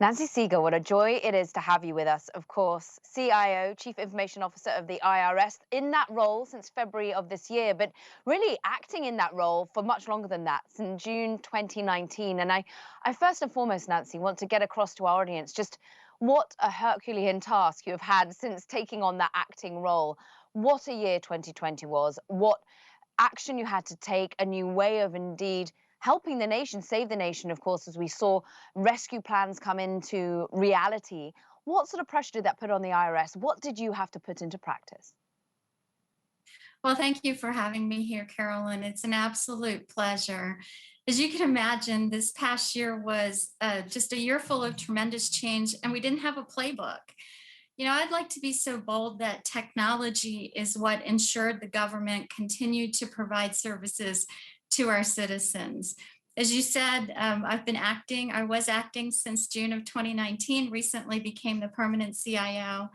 Nancy Sieger, what a joy it is to have you with us. Of course, CIO, Chief Information Officer of the IRS, in that role since February of this year, but really acting in that role for much longer than that, since June 2019. And I first and foremost, Nancy, want to get across to our audience just what a Herculean task you have had since taking on that acting role. What a year 2020 was, what action you had to take, a new way of indeed helping the nation, save the nation, of course, as we saw rescue plans come into reality. What sort of pressure did that put on the IRS? What did you have to put into practice? Well, thank you for having me here, Caroline. It's an absolute pleasure. As you can imagine, this past year was just a year full of tremendous change, and we didn't have a playbook. I'd like to be so bold that technology is what ensured the government continued to provide services to our citizens. As you said, I was acting since June of 2019, recently became the permanent CIO.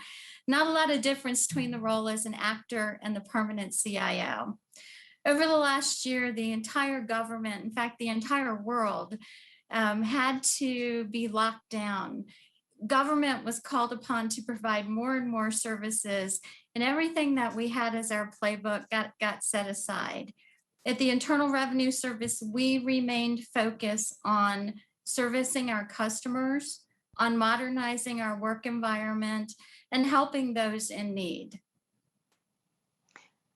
Not a lot of difference between the role as an actor and the permanent CIO. Over the last year, the entire government, in fact, the entire world, had to be locked down. Government was called upon to provide more and more services, and everything that we had as our playbook got set aside. At the Internal Revenue Service, we remained focused on servicing our customers, on modernizing our work environment, and helping those in need.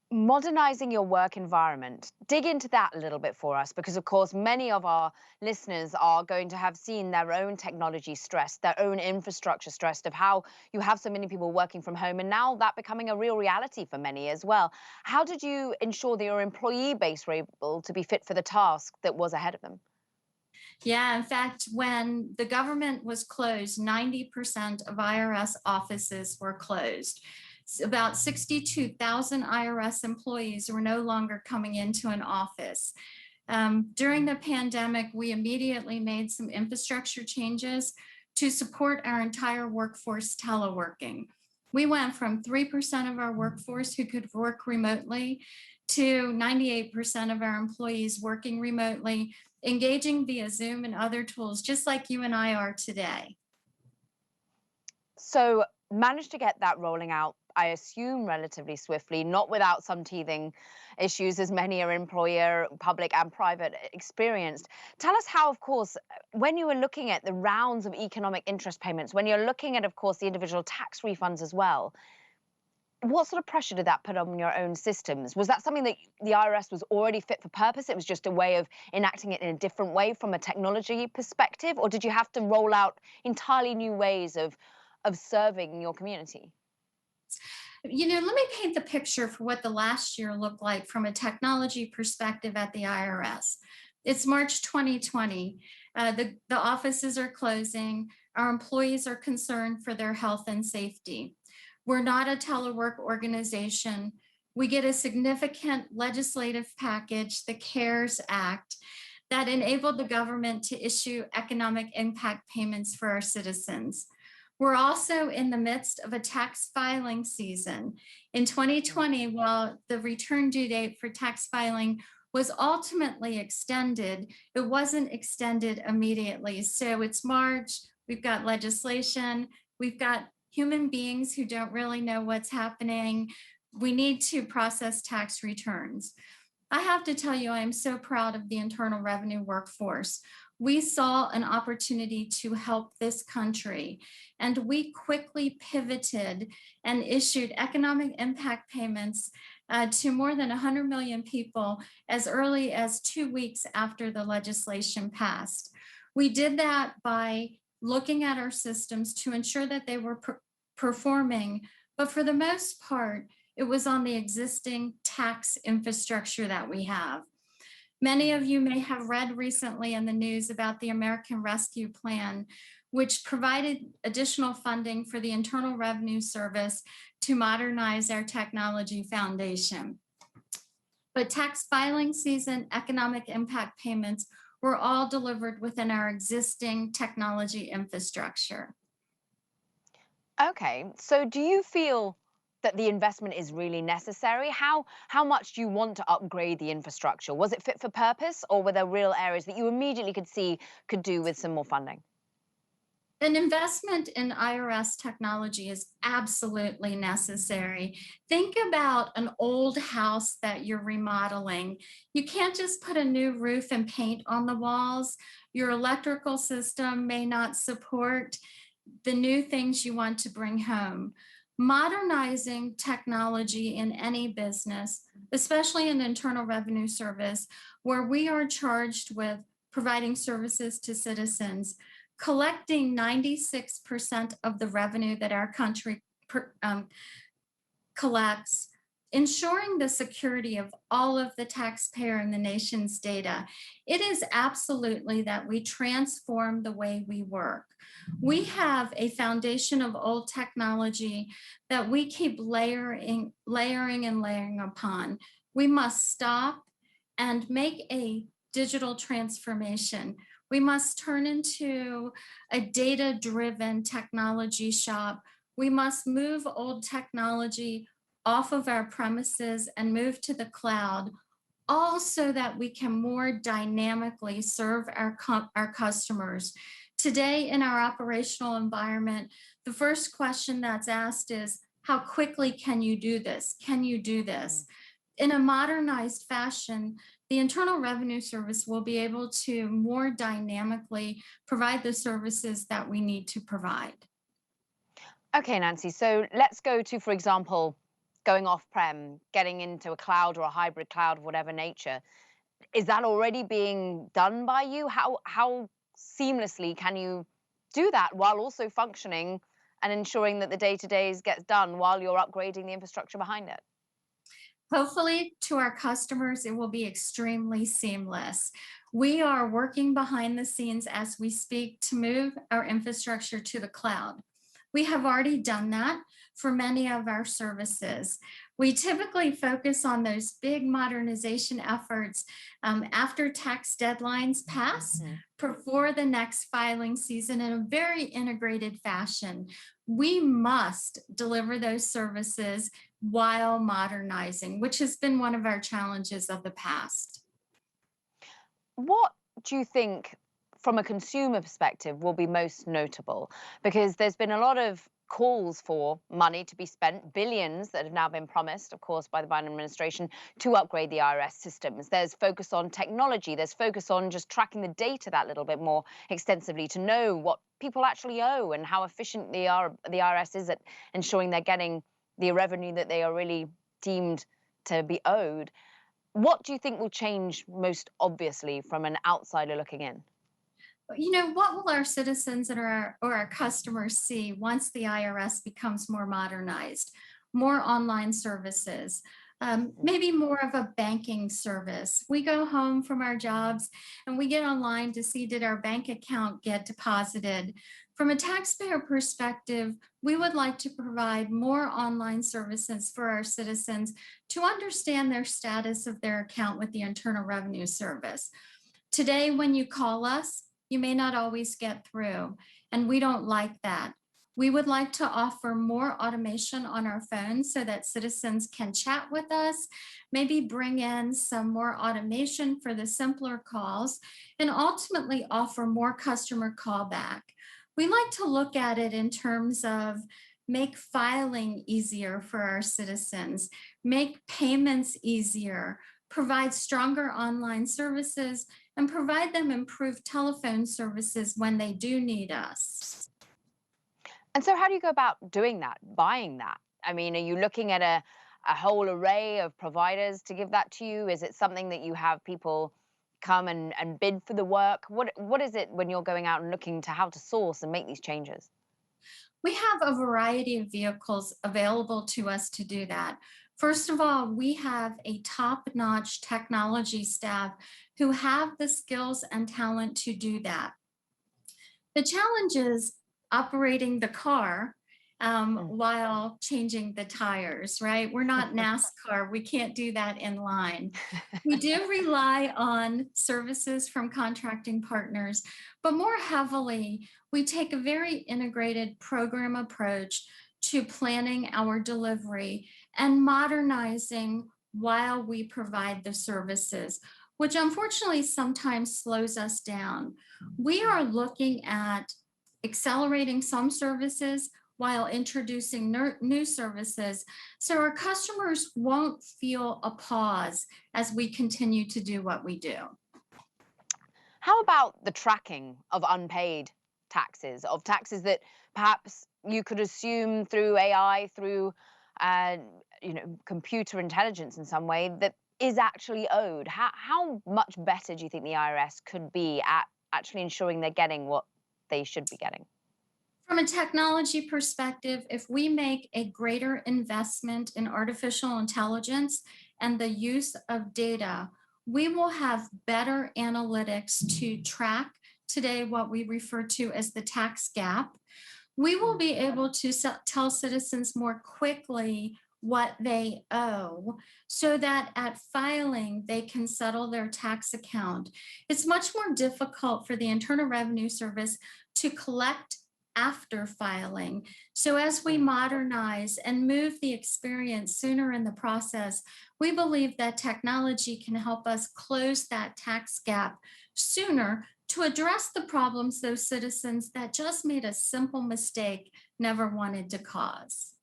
Modernizing your work environment. Dig into that a little bit for us, because of course many of our listeners are going to have seen their own technology stressed, their own infrastructure stressed, of how you have so many people working from home, and now that becoming a real reality for many as well. How did you ensure that your employee base were able to be fit for the task that was ahead of them? Yeah, in fact, when the government was closed, 90% of IRS offices were closed. About 62,000 IRS employees were no longer coming into an office. During the pandemic, we immediately made some infrastructure changes to support our entire workforce teleworking. We went from 3% of our workforce who could work remotely to 98% of our employees working remotely, engaging via Zoom and other tools, just like you and I are today. So managed to get that rolling out, I assume, relatively swiftly, not without some teething issues, as many are employer, public and private, experienced. Tell us how, of course, when you were looking at the rounds of economic interest payments, when you're looking at, of course, the individual tax refunds as well, what sort of pressure did that put on your own systems? Was that something that the IRS was already fit for purpose? It was just a way of enacting it in a different way from a technology perspective? Or did you have to roll out entirely new ways of serving your community? Let me paint the picture for what the last year looked like from a technology perspective at the IRS. It's March 2020. The offices are closing. Our employees are concerned for their health and safety. We're not a telework organization. We get a significant legislative package, the CARES Act, that enabled the government to issue economic impact payments for our citizens. We're also in the midst of a tax filing season. In 2020, while the return due date for tax filing was ultimately extended, it wasn't extended immediately. So it's March, we've got legislation, we've got human beings who don't really know what's happening. We need to process tax returns. I have to tell you, I am so proud of the Internal Revenue workforce. We saw an opportunity to help this country, and we quickly pivoted and issued economic impact payments to more than 100 million people as early as 2 weeks after the legislation passed. We did that by looking at our systems to ensure that they were performing, but for the most part, it was on the existing tax infrastructure that we have. Many of you may have read recently in the news about the American Rescue Plan, which provided additional funding for the Internal Revenue Service to modernize our technology foundation. But tax filing season, economic impact payments were all delivered within our existing technology infrastructure. Okay, so do you feel that the investment is really necessary? How much do you want to upgrade the infrastructure? Was it fit for purpose, or were there real areas that you immediately could see could do with some more funding? An investment in IRS technology is absolutely necessary. Think about an old house that you're remodeling. You can't just put a new roof and paint on the walls. Your electrical system may not support the new things you want to bring home. Modernizing technology in any business, especially in Internal Revenue Service, where we are charged with providing services to citizens, collecting 96% of the revenue that our country collects, ensuring the security of all of the taxpayer and the nation's data. It is absolutely that we transform the way we work. We have a foundation of old technology that we keep layering and layering upon. We must stop and make a digital transformation. We must turn into a data-driven technology shop. We must move old technology off of our premises and move to the cloud, all so that we can more dynamically serve our customers. Today in our operational environment, the first question that's asked is, how quickly can you do this? Can you do this? In a modernized fashion, the Internal Revenue Service will be able to more dynamically provide the services that we need to provide. Okay, Nancy, so let's go to, for example, going off-prem, getting into a cloud or a hybrid cloud of whatever nature. Is that already being done by you? How seamlessly can you do that while also functioning and ensuring that the day-to-days gets done while you're upgrading the infrastructure behind it? Hopefully, to our customers, it will be extremely seamless. We are working behind the scenes as we speak to move our infrastructure to the cloud. We have already done that for many of our services. We typically focus on those big modernization efforts after tax deadlines pass, before the next filing season in a very integrated fashion. We must deliver those services while modernizing, which has been one of our challenges of the past. What do you think, from a consumer perspective, will be most notable? Because there's been a lot of calls for money to be spent, billions that have now been promised, of course, by the Biden administration to upgrade the IRS systems. There's focus on technology. There's focus on just tracking the data that little bit more extensively to know what people actually owe and how efficient the IRS is at ensuring they're getting the revenue that they are really deemed to be owed. What do you think will change most obviously from an outsider looking in? What will our citizens and our customers see once the IRS becomes more modernized? More online services, maybe more of a banking service. We go home from our jobs and we get online to see, did our bank account get deposited? From a taxpayer perspective, we would like to provide more online services for our citizens to understand their status of their account with the Internal Revenue Service. Today, when you call us, you may not always get through, and we don't like that. We would like to offer more automation on our phones so that citizens can chat with us, maybe bring in some more automation for the simpler calls, and ultimately offer more customer callback. We like to look at it in terms of make filing easier for our citizens, make payments easier, provide stronger online services, and provide them improved telephone services when they do need us. And so how do you go about doing that, buying that? I mean, are you looking at a whole array of providers to give that to you? Is it something that you have people come and bid for the work? What is it when you're going out and looking to how to source and make these changes? We have a variety of vehicles available to us to do that. First of all, we have a top-notch technology staff who have the skills and talent to do that. The challenge is operating the car while changing the tires, right? We're not NASCAR. We can't do that in line. We do rely on services from contracting partners, but more heavily, we take a very integrated program approach to planning our delivery and modernizing while we provide the services, which unfortunately sometimes slows us down. We are looking at accelerating some services while introducing new services so our customers won't feel a pause as we continue to do what we do. How about the tracking of unpaid taxes, of taxes that perhaps you could assume through AI, through uh, computer intelligence in some way that is actually owed? How much better do you think the IRS could be at actually ensuring they're getting what they should be getting? From a technology perspective, if we make a greater investment in artificial intelligence and the use of data, we will have better analytics to track today what we refer to as the tax gap. We will be able to tell citizens more quickly what they owe so that at filing they can settle their tax account. It's much more difficult for the Internal Revenue Service to collect after filing. So as we modernize and move the experience sooner in the process, we believe that technology can help us close that tax gap sooner to address the problems those citizens that just made a simple mistake never wanted to cause.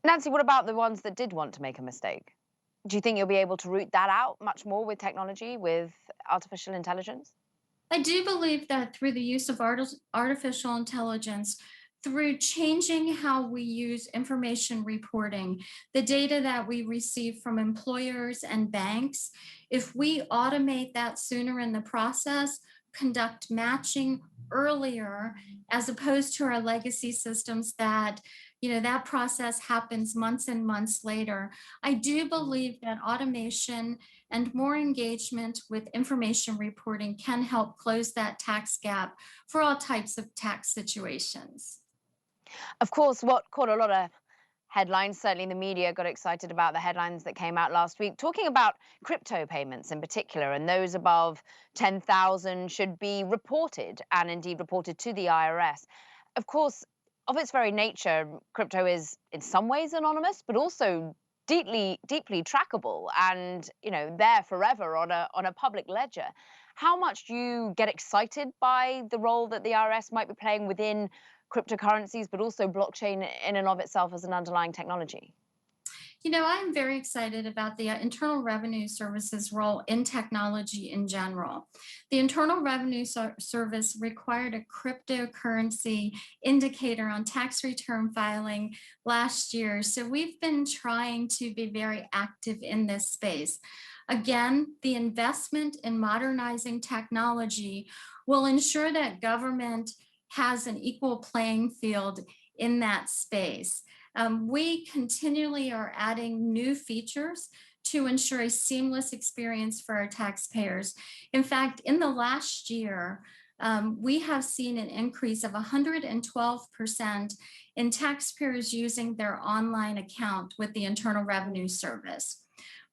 Nancy, what about the ones that did want to make a mistake? Do you think you'll be able to root that out much more with technology, with artificial intelligence? I do believe that through the use of artificial intelligence, through changing how we use information reporting, the data that we receive from employers and banks, if we automate that sooner in the process, conduct matching earlier, as opposed to our legacy systems that that process happens months and months later. I do believe that automation and more engagement with information reporting can help close that tax gap for all types of tax situations. Of course, what caught a lot of headlines, certainly the media got excited about the headlines that came out last week, talking about crypto payments in particular, and those above 10,000 should be reported and indeed reported to the IRS. Of course, of its very nature, crypto is in some ways anonymous, but also deeply trackable and there forever on a public ledger. How much do you get excited by the role that the IRS might be playing within cryptocurrencies, but also blockchain in and of itself as an underlying technology? I'm very excited about the Internal Revenue Service's role in technology in general. The Internal Revenue Service required a cryptocurrency indicator on tax return filing last year. So we've been trying to be very active in this space. Again, the investment in modernizing technology will ensure that government has an equal playing field in that space. We continually are adding new features to ensure a seamless experience for our taxpayers. In fact, in the last year, we have seen an increase of 112% in taxpayers using their online account with the Internal Revenue Service.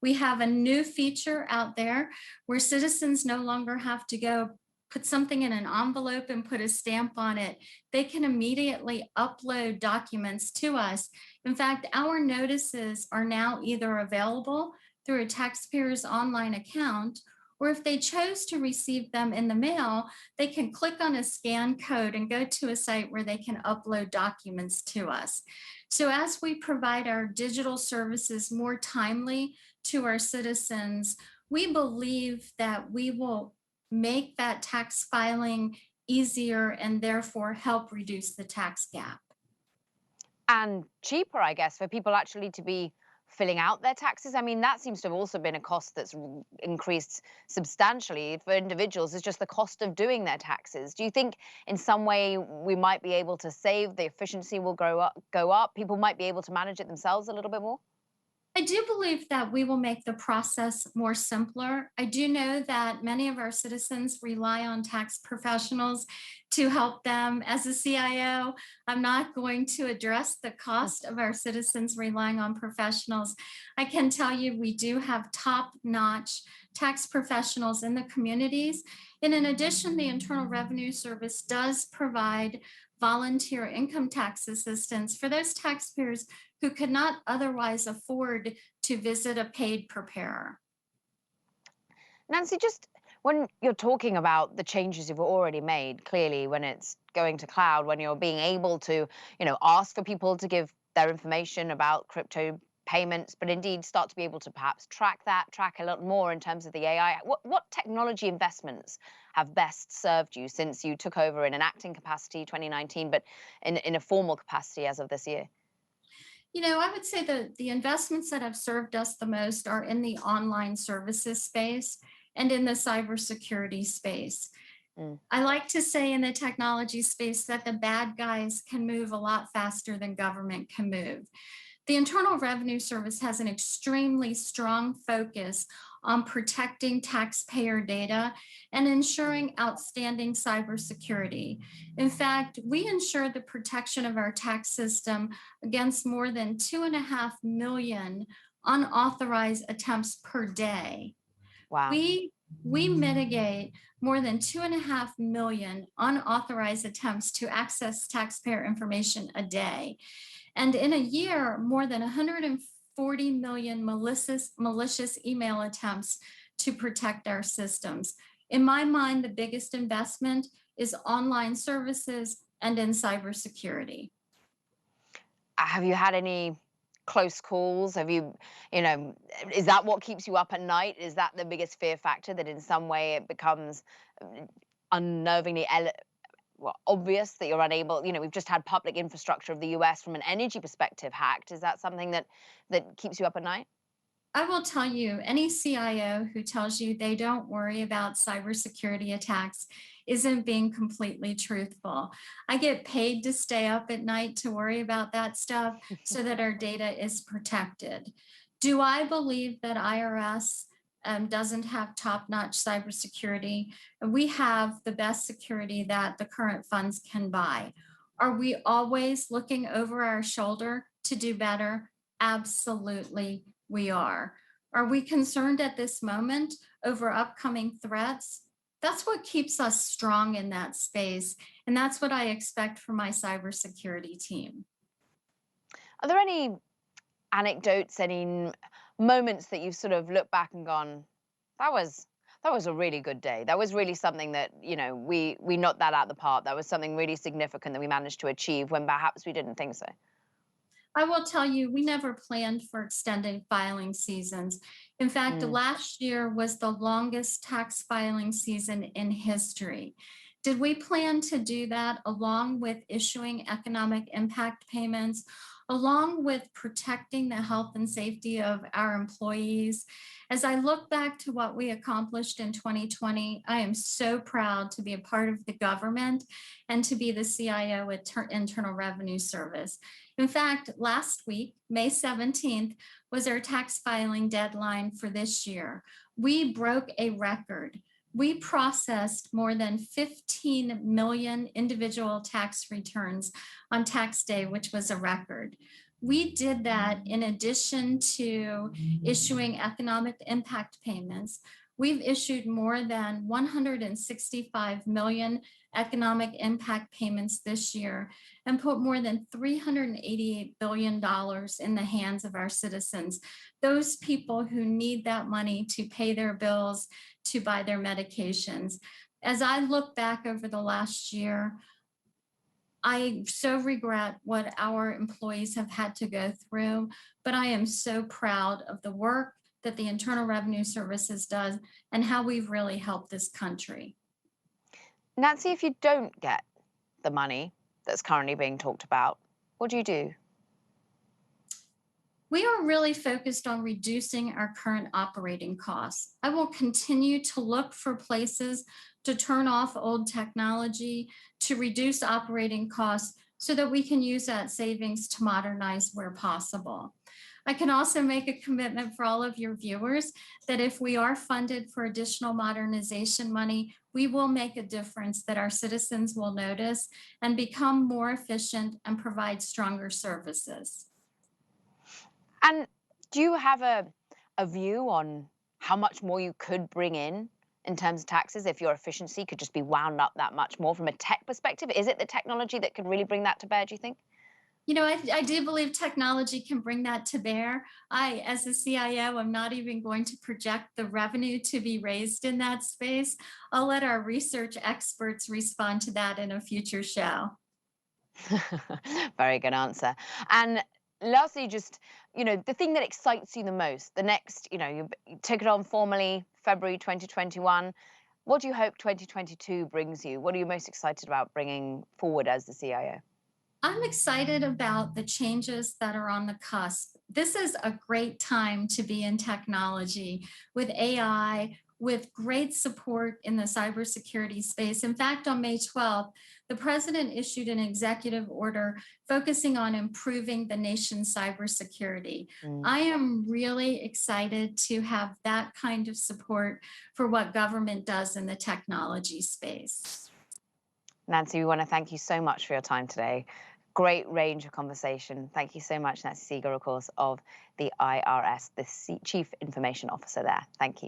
We have a new feature out there where citizens no longer have to go put something in an envelope and put a stamp on it. They can immediately upload documents to us. In fact, our notices are now either available through a taxpayer's online account, or if they chose to receive them in the mail, they can click on a scan code and go to a site where they can upload documents to us. So as we provide our digital services more timely to our citizens, we believe that we will make that tax filing easier and therefore help reduce the tax gap. And cheaper, I guess, for people actually to be filling out their taxes. I mean, that seems to have also been a cost that's increased substantially for individuals. It's just the cost of doing their taxes. Do you think in some way we might be able to save, the efficiency will go up, people might be able to manage it themselves a little bit more? I do believe that we will make the process more simpler. I do know that many of our citizens rely on tax professionals to help them. As a CIO, I'm not going to address the cost of our citizens relying on professionals. I can tell you we do have top-notch tax professionals in the communities. And in addition, the Internal Revenue Service does provide volunteer income tax assistance for those taxpayers who could not otherwise afford to visit a paid preparer. Nancy, just When you're talking about the changes you've already made, clearly when it's going to cloud, when you're being able to, ask for people to give their information about crypto payments, but indeed start to be able to perhaps track a lot more in terms of the AI. What technology investments have best served you since you took over in an acting capacity 2019, but in a formal capacity as of this year? I would say the investments that have served us the most are in the online services space and in the cybersecurity space. Mm. I like to say in the technology space that the bad guys can move a lot faster than government can move. The Internal Revenue Service has an extremely strong focus on protecting taxpayer data and ensuring outstanding cybersecurity. In fact, we ensure the protection of our tax system against more than 2.5 million unauthorized attempts per day. Wow. We mitigate more than 2.5 million unauthorized attempts to access taxpayer information a day. And in a year, more than 140 million malicious email attempts to protect our systems. In my mind, the biggest investment is online services and in cybersecurity. Have you had any close calls? You know, is that what keeps you up at night? Is that the biggest fear factor, that in some way it becomes unnervingly obvious that you're unable? We've just had public infrastructure of the US from an energy perspective hacked. Is that something that keeps you up at night? I will tell you, any CIO who tells you they don't worry about cybersecurity attacks isn't being completely truthful. I get paid to stay up at night to worry about that stuff so that our data is protected. Do I believe that IRS doesn't have top-notch cybersecurity? We have the best security that the current funds can buy. Are we always looking over our shoulder to do better? Absolutely, we are. Are we concerned at this moment over upcoming threats? That's what keeps us strong in that space. And that's what I expect from my cybersecurity team. Are there any anecdotes, any moments that you've sort of looked back and gone, that was that was a really good day. That was really something that, we knocked that out of the park. That was something really significant that we managed to achieve when perhaps we didn't think so. I will tell you, we never planned for extended filing seasons. In fact, Mm. last year was the longest tax filing season in history. Did we plan to do that along with issuing economic impact payments, along with protecting the health and safety of our employees? As I look back to what we accomplished in 2020, I am so proud to be a part of the government and to be the CIO at Internal Revenue Service. In fact, last week, May 17th, was our tax filing deadline for this year. We broke a record. We processed more than 15 million individual tax returns on tax day, which was a record. We did that in addition to issuing economic impact payments. We've issued more than 165 million economic impact payments this year and put more than $388 billion in the hands of our citizens, those people who need that money to pay their bills, to buy their medications. As I look back over the last year, I so regret what our employees have had to go through, but I am so proud of the work that the Internal Revenue Services does and how we've really helped this country. Nancy, if you don't get the money that's currently being talked about, what do you do? We are really focused on reducing our current operating costs. I will continue to look for places to turn off old technology, to reduce operating costs so that we can use that savings to modernize where possible. I can also make a commitment for all of your viewers that if we are funded for additional modernization money, we will make a difference that our citizens will notice and become more efficient and provide stronger services. And do you have a view on how much more you could bring in terms of taxes, if your efficiency could just be wound up that much more from a tech perspective? Is it the technology that could really bring that to bear, do you think? I do believe technology can bring that to bear. I, as a CIO, am not even going to project the revenue to be raised in that space. I'll let our research experts respond to that in a future show. Very good answer. And lastly, just, the thing that excites you the most, the next, you took it on formally February 2021. What do you hope 2022 brings you? What are you most excited about bringing forward as the CIO? I'm excited about the changes that are on the cusp. This is a great time to be in technology with AI, with great support in the cybersecurity space. In fact, on May 12th, the president issued an executive order focusing on improving the nation's cybersecurity. Mm. I am really excited to have that kind of support for what government does in the technology space. Nancy, we want to thank you so much for your time today. Great range of conversation. Thank you so much, Nancy Sieger, of course, of the IRS, the Chief Information Officer there. Thank you.